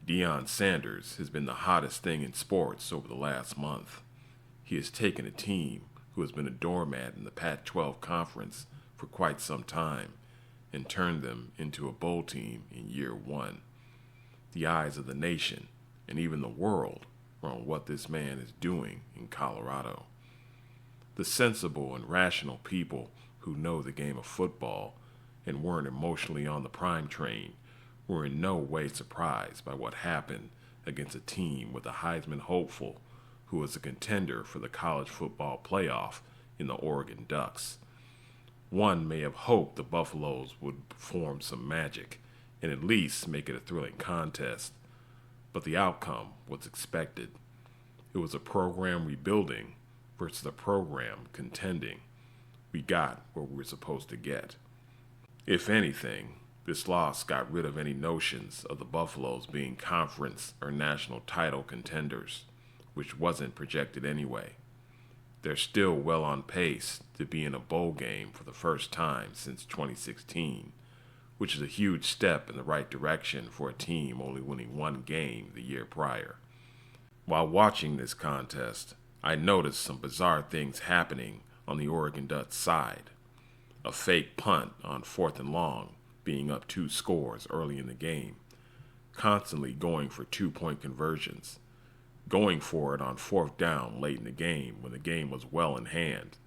Deion Sanders has been the hottest thing in sports over the last month. He has taken a team who has been a doormat in the Pac 12 conference for quite some time and turned them into a bowl team in year one. The eyes of the nation and even the world are on what this man is doing in Colorado. The sensible and rational people who know the game of football and weren't emotionally on the prime train were in no way surprised by what happened against a team with a Heisman hopeful who was a contender for the college football playoff in the Oregon Ducks. One may have hoped the Buffaloes would perform some magic and at least make it a thrilling contest, but the outcome was expected. It was a program rebuilding versus a program contending. We got what we were supposed to get. If anything, this loss got rid of any notions of the Buffaloes being conference or national title contenders, which wasn't projected anyway. They're still well on pace to be in a bowl game for the first time since 2016, which is a huge step in the right direction for a team only winning one game the year prior. While watching this contest, I noticed some bizarre things happening on the Oregon Ducks side. A fake punt on 4th and long, being up 2 scores early in the game, constantly going for 2-point conversions, going for it on 4th down late in the game when the game was well in hand,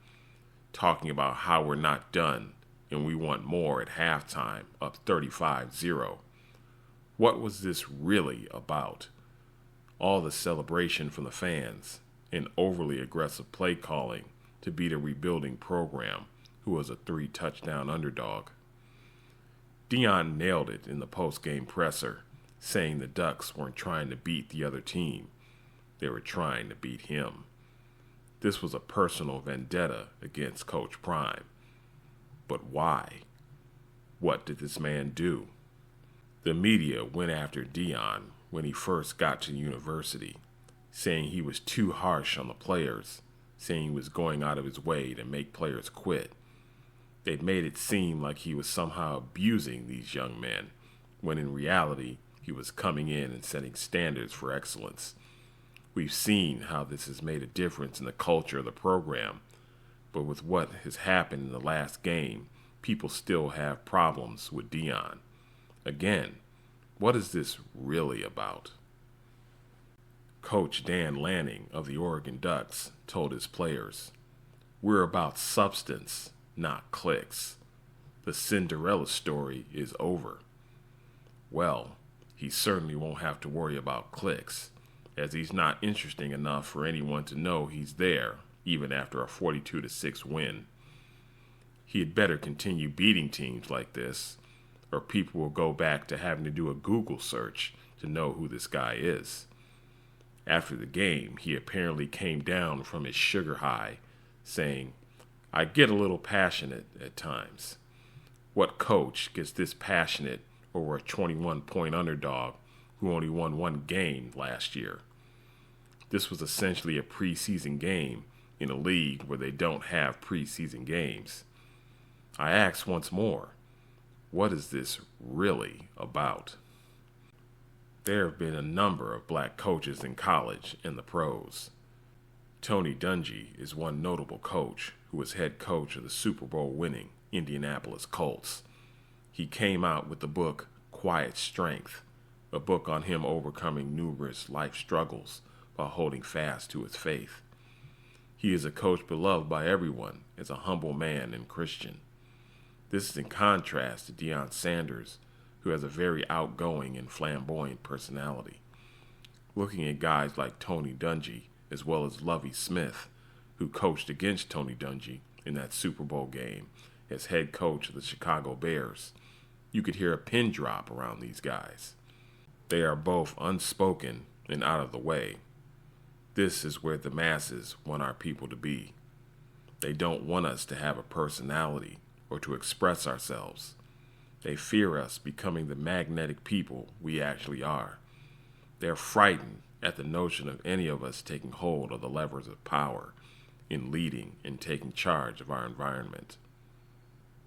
talking about how we're not done and we want more at halftime, up 35-0. What was this really about? All the celebration from the fans and overly aggressive play calling to beat a rebuilding program who was a 3-touchdown underdog. Deion nailed it in the post-game presser, saying the Ducks weren't trying to beat the other team. They were trying to beat him. This was a personal vendetta against Coach Prime. But why? What did this man do? The media went after Deion when he first got to the university, saying he was too harsh on the players, saying he was going out of his way to make players quit. They made it seem like he was somehow abusing these young men, when in reality, he was coming in and setting standards for excellence. We've seen how this has made a difference in the culture of the program, but with what has happened in the last game, people still have problems with Deion. Again, what is this really about? Coach Dan Lanning of the Oregon Ducks told his players, "We're about substance, not clicks. The Cinderella story is over." Well, he certainly won't have to worry about clicks, as he's not interesting enough for anyone to know he's there, even after a 42-6 win. He had better continue beating teams like this, or people will go back to having to do a Google search to know who this guy is. After the game, he apparently came down from his sugar high, saying, "I get a little passionate at times. What coach gets this passionate over a 21-point underdog who only won one game last year?" This was essentially a preseason game in a league where they don't have preseason games. I ask once more, what is this really about? There have been a number of black coaches in college and the pros. Tony Dungy is one notable coach who was head coach of the Super Bowl winning Indianapolis Colts. He came out with the book Quiet Strength, a book on him overcoming numerous life struggles while holding fast to his faith. He is a coach beloved by everyone as a humble man and Christian. This is in contrast to Deion Sanders, who has a very outgoing and flamboyant personality. Looking at guys like Tony Dungy, as well as Lovie Smith, who coached against Tony Dungy in that Super Bowl game as head coach of the Chicago Bears, you could hear a pin drop around these guys. They are both unspoken and out of the way. This is where the masses want our people to be. They don't want us to have a personality or to express ourselves. They fear us becoming the magnetic people we actually are. They're frightened at the notion of any of us taking hold of the levers of power in leading and taking charge of our environment.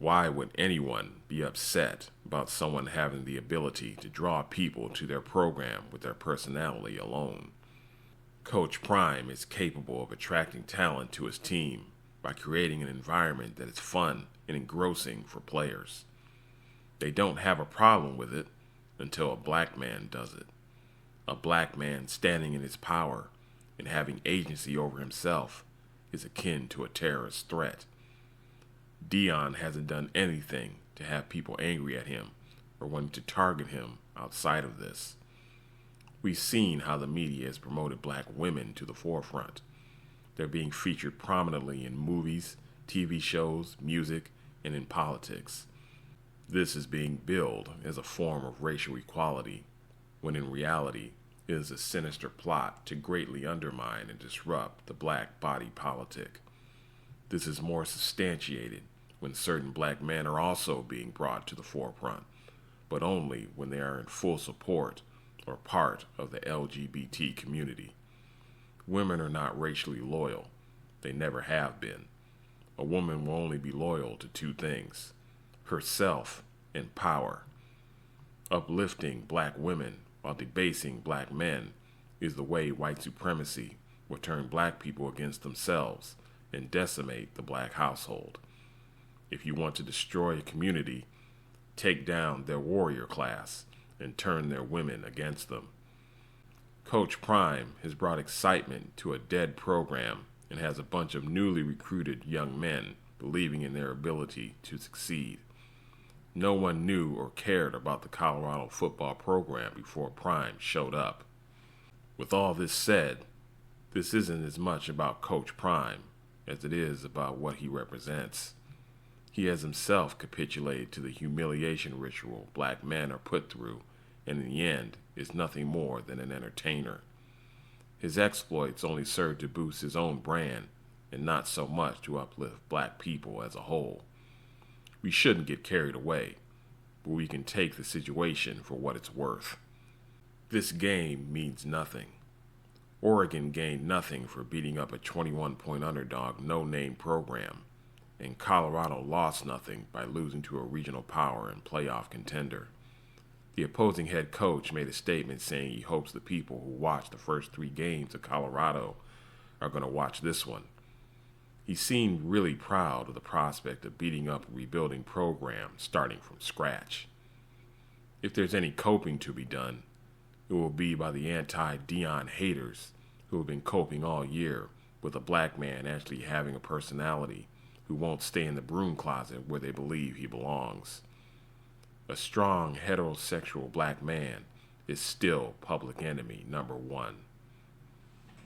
Why would anyone be upset about someone having the ability to draw people to their program with their personality alone? Coach Prime is capable of attracting talent to his team by creating an environment that is fun and engrossing for players. They don't have a problem with it until a black man does it. A black man standing in his power and having agency over himself is akin to a terrorist threat. Deion hasn't done anything to have people angry at him or wanting to target him outside of this. We've seen how the media has promoted black women to the forefront. They're being featured prominently in movies, TV shows, music, and in politics. This is being billed as a form of racial equality, when in reality it is a sinister plot to greatly undermine and disrupt the black body politic. This is more substantiated when certain black men are also being brought to the forefront, but only when they are in full support or part of the LGBT community. Women are not racially loyal. They never have been. A woman will only be loyal to two things: herself and power. Uplifting black women while debasing black men is the way white supremacy will turn black people against themselves and decimate the black household. If you want to destroy a community, take down their warrior class and turn their women against them. Coach Prime has brought excitement to a dead program and has a bunch of newly recruited young men believing in their ability to succeed. No one knew or cared about the Colorado football program before Prime showed up. With all this said, this isn't as much about Coach Prime as it is about what he represents. He has himself capitulated to the humiliation ritual black men are put through, and in the end is nothing more than an entertainer. His exploits only serve to boost his own brand and not so much to uplift black people as a whole. We shouldn't get carried away, but we can take the situation for what it's worth. This game means nothing. Oregon gained nothing for beating up a 21-point underdog no-name program, and Colorado lost nothing by losing to a regional power and playoff contender. The opposing head coach made a statement saying he hopes the people who watched the first 3 games of Colorado are going to watch this one. He seemed really proud of the prospect of beating up a rebuilding program starting from scratch. If there's any coping to be done, it will be by the anti-Deion haters who have been coping all year with a black man actually having a personality who won't stay in the broom closet where they believe he belongs. A strong heterosexual black man is still public enemy number 1.